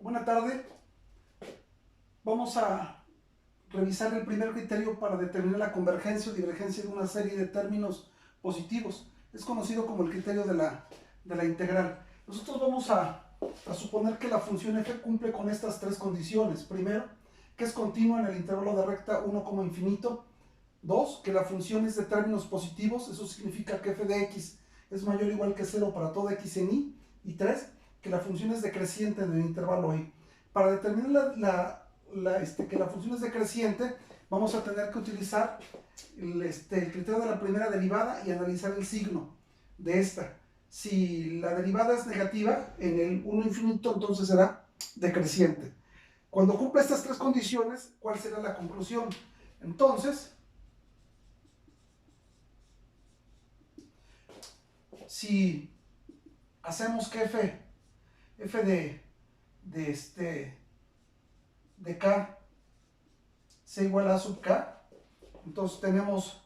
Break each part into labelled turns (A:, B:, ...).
A: Buena tarde. Vamos a revisar el primer criterio para determinar la convergencia o divergencia de una serie de términos positivos. Es conocido como el criterio de la integral. Nosotros vamos a suponer que la función f cumple con estas tres condiciones. Primero, que es continua en el intervalo de recta 1, infinito. Dos, que la función es de términos positivos. Eso significa que f de x es mayor o igual que 0 para todo x en y. Y tres, que la función es decreciente en el intervalo y. Para determinar que la función es decreciente, vamos a tener que utilizar el criterio de la primera derivada y analizar el signo de esta. Si la derivada es negativa en el 1 infinito, entonces será decreciente. Cuando cumple estas tres condiciones, ¿cuál será la conclusión? Entonces, si hacemos que f de k sea igual a sub k, entonces tenemos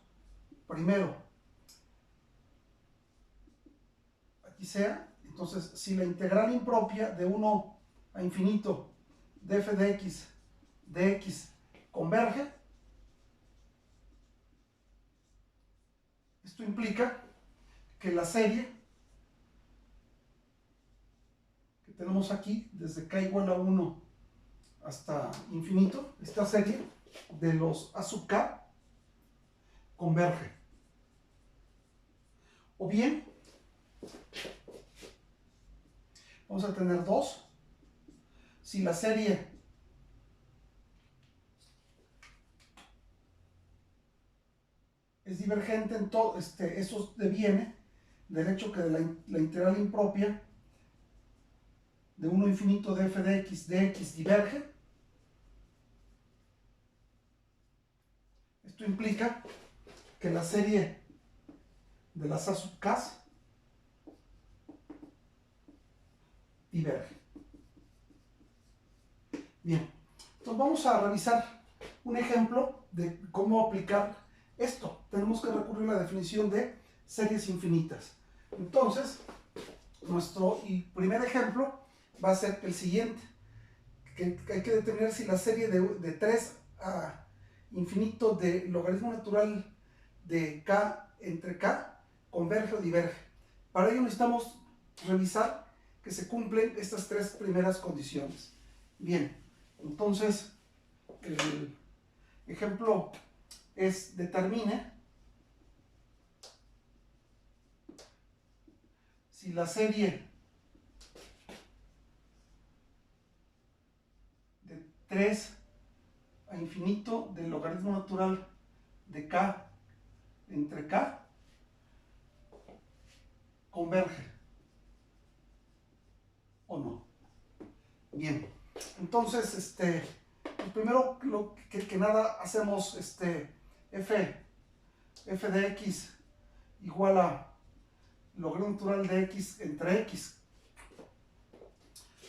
A: primero, aquí sea, entonces si la integral impropia de 1 a infinito de f de x converge, esto implica que la serie que tenemos aquí, desde k igual a 1 hasta infinito, esta serie de los a sub k converge. O bien, vamos a tener 2. Si la serie es divergente, en todo, eso deviene del hecho que la integral impropia de 1 infinito de f de x diverge. Esto implica que la serie de las a sub k diverge. Bien, entonces vamos a revisar un ejemplo de cómo aplicar esto. Tenemos que recurrir a la definición de series infinitas. Entonces, nuestro primer ejemplo va a ser el siguiente, que hay que determinar si la serie de 3 a infinito de logaritmo natural de k entre k converge o diverge. Para ello necesitamos revisar que se cumplen estas tres primeras condiciones. Bien, entonces el ejemplo es determine si la serie de 3 a infinito del logaritmo natural de k entre k converge o no. Bien, entonces primero que nada hacemos f de x igual a logaritmo natural de x entre x.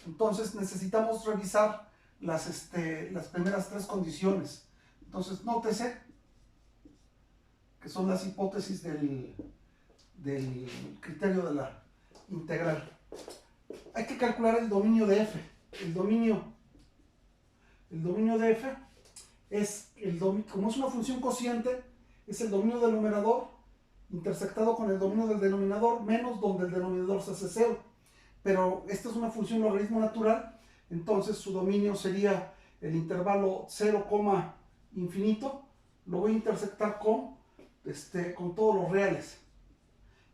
A: Entonces necesitamos revisar las primeras tres condiciones. Entonces nótese que son las hipótesis del criterio de la integral. Hay que calcular el dominio de f. El dominio de f es como es una función cociente, es el dominio del numerador intersectado con el dominio del denominador menos donde el denominador se hace 0. Pero esta es una función logaritmo natural, entonces su dominio sería el intervalo 0, infinito. Lo voy a intersectar con todos los reales.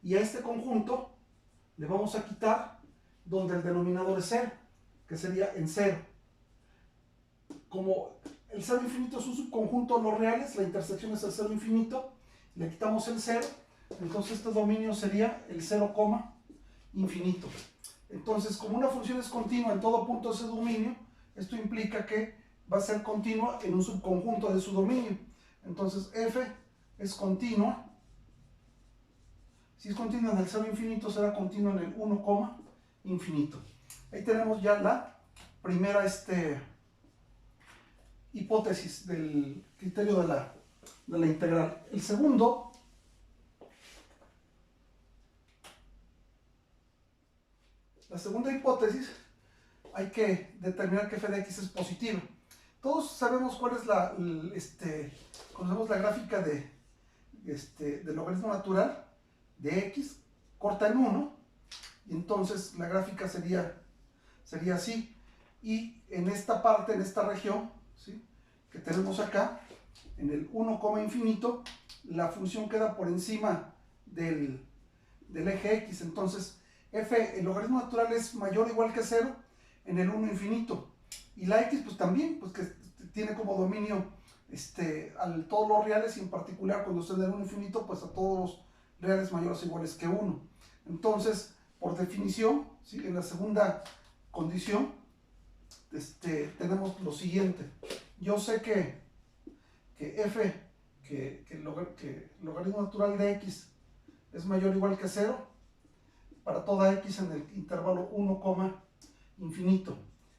A: Y a este conjunto le vamos a quitar donde el denominador es 0, que sería en 0. Como el 0 infinito es un subconjunto de los reales, la intersección es el 0 infinito, le quitamos el 0, entonces este dominio sería el 0, infinito. Entonces, como una función es continua en todo punto de ese dominio, esto implica que va a ser continua en un subconjunto de su dominio. Entonces, f es continua. Si es continua en el 0 infinito, será continua en el 1, infinito. Ahí tenemos ya la primera hipótesis del criterio de la integral. El segundo, la segunda hipótesis hay que determinar que f de x es positiva. Todos sabemos cuál es conocemos la gráfica del logaritmo natural de x, corta en 1, y entonces la gráfica sería así. Y en esta parte, en esta región, ¿sí?, que tenemos acá, en el 1, infinito, la función queda por encima del eje x. Entonces, f, el logaritmo natural es mayor o igual que 0 en el 1 infinito. Y la x, pues también, pues que tiene como dominio a todos los reales, y en particular cuando está en el 1 infinito, pues a todos los reales mayores o iguales que 1. Entonces, por definición, ¿sí?, en la segunda condición, tenemos lo siguiente. Yo sé que el logaritmo natural de x es mayor o igual que 0 para toda x en el intervalo 1, infinito,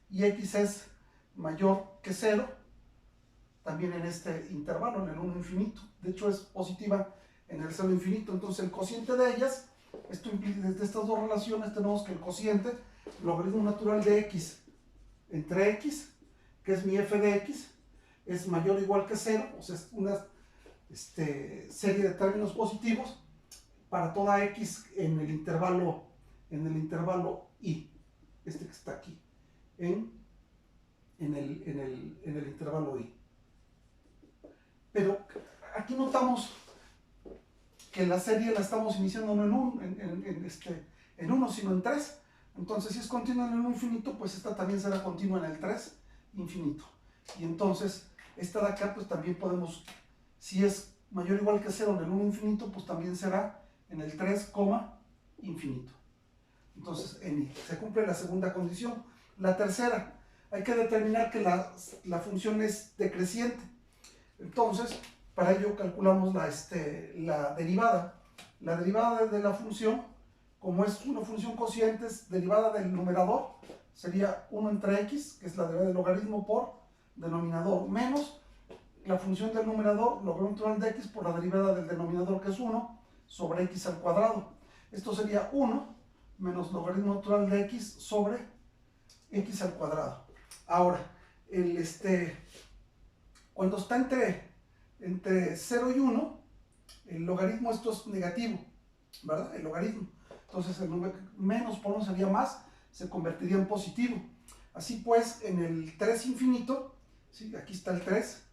A: y x es mayor que 0 también en este intervalo, en el 1 infinito. De hecho, es positiva en el 0 infinito. Entonces, el cociente de ellas, esto implica, desde estas dos relaciones tenemos que el cociente, logaritmo natural de x entre x, que es mi f de x, es mayor o igual que 0, o sea, es una serie de términos positivos para toda x en el intervalo i, que está aquí, en el intervalo i. Pero aquí notamos que la serie la estamos iniciando no en 1, sino en 3. Entonces, si es continua en el 1 infinito, pues esta también será continua en el 3 infinito. Y entonces, esta de acá, pues también podemos, si es mayor o igual que 0 en el 1 infinito, pues también será en el 3, infinito. Entonces, se cumple la segunda condición. La tercera, hay que determinar que la función es decreciente. Entonces, para ello calculamos la derivada. La derivada de la función, como es una función cociente, es derivada del numerador, sería 1 entre x, que es la derivada del logaritmo por denominador, menos la función del numerador, logaritmo natural de x, por la derivada del denominador, que es 1, sobre x al cuadrado. Esto sería 1 menos logaritmo natural de x sobre x al cuadrado. Ahora, cuando está entre 0 y 1, el logaritmo, esto es negativo, ¿verdad? El logaritmo. Entonces, el menos por 1 sería más, se convertiría en positivo. Así pues, en el 3 infinito, ¿sí?, aquí está el 3,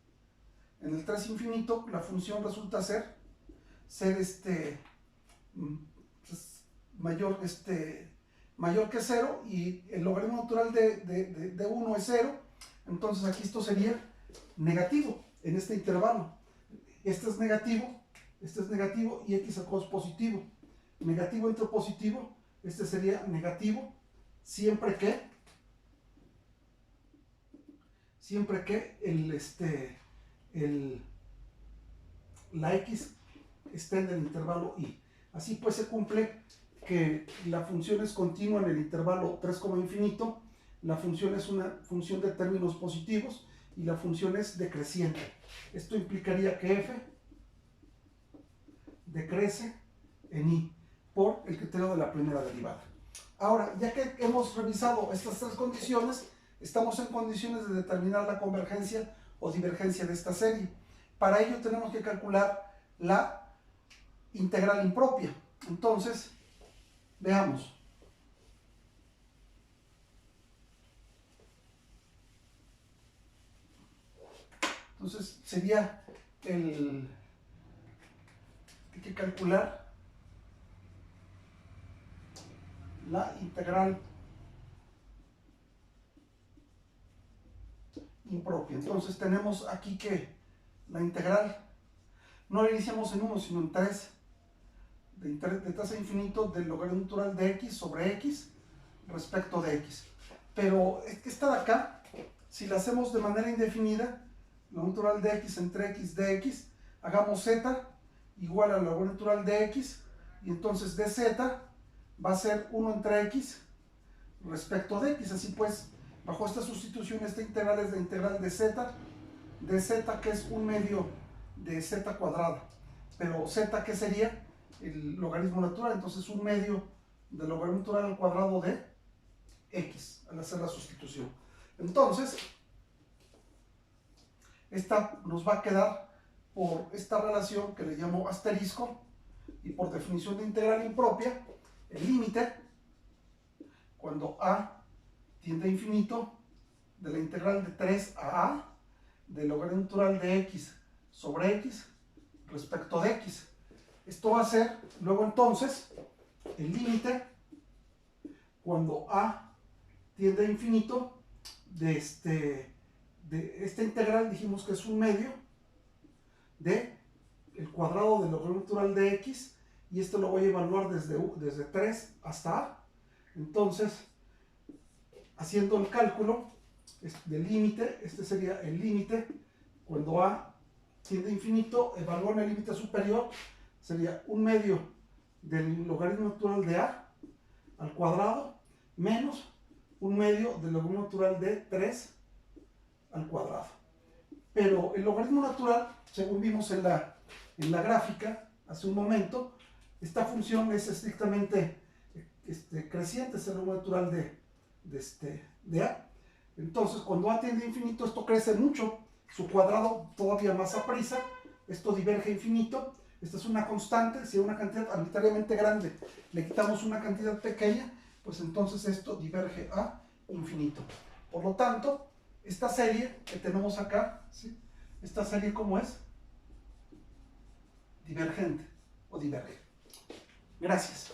A: en el 3 infinito, la función resulta ser mayor que 0, y el logaritmo natural de 1 es 0. Entonces, aquí esto sería negativo en este intervalo. Este es negativo y x acá es positivo. Negativo entre positivo, este sería negativo siempre que la x esté en el intervalo i. Así pues, se cumple que la función es continua en el intervalo 3, infinito, la función es una función de términos positivos y la función es decreciente. Esto implicaría que f decrece en i por el criterio de la primera derivada. Ahora, ya que hemos revisado estas tres condiciones, estamos en condiciones de determinar la convergencia o divergencia de esta serie. Para ello tenemos que calcular la integral impropia. Entonces, veamos. Entonces, sería hay que calcular la integral impropia. Entonces, tenemos aquí que la integral no la iniciamos en 1, sino en 3, de tasa infinito del logaritmo natural de x sobre x respecto de x. Pero esta de acá, si la hacemos de manera indefinida, lo natural de x entre x de x, hagamos z igual al logaritmo natural de x, y entonces dz va a ser 1 entre x respecto de x. Así pues, bajo esta sustitución, esta integral es la integral de z, que es 1/2 de z cuadrada. Pero z, ¿qué sería? El logaritmo natural. Entonces, 1/2 del logaritmo natural al cuadrado de x. al hacer la sustitución. Entonces, esta nos va a quedar por esta relación que le llamo asterisco, y por definición de integral impropia, el límite, cuando a tiende a infinito, de la integral de 3 a del logaritmo natural de x sobre x respecto de x. Esto va a ser luego entonces el límite cuando a tiende a infinito de esta integral, dijimos que es un medio de el cuadrado del logaritmo natural de x, y esto lo voy a evaluar desde 3 hasta a. Entonces, haciendo el cálculo del límite, este sería el límite cuando a tiende a infinito, evaluar el límite superior, sería un medio del logaritmo natural de a al cuadrado menos un medio del logaritmo natural de 3 al cuadrado. Pero el logaritmo natural, según vimos en la gráfica hace un momento, esta función es estrictamente creciente, es el logaritmo natural de a. Entonces, cuando a tiende a infinito, esto crece mucho, su cuadrado todavía más a prisa, esto diverge a infinito. Esta es una constante, si a una cantidad arbitrariamente grande le quitamos una cantidad pequeña, pues entonces esto diverge a infinito. Por lo tanto, esta serie que tenemos acá, ¿sí? Esta serie, ¿cómo es? Divergente o diverge. Gracias.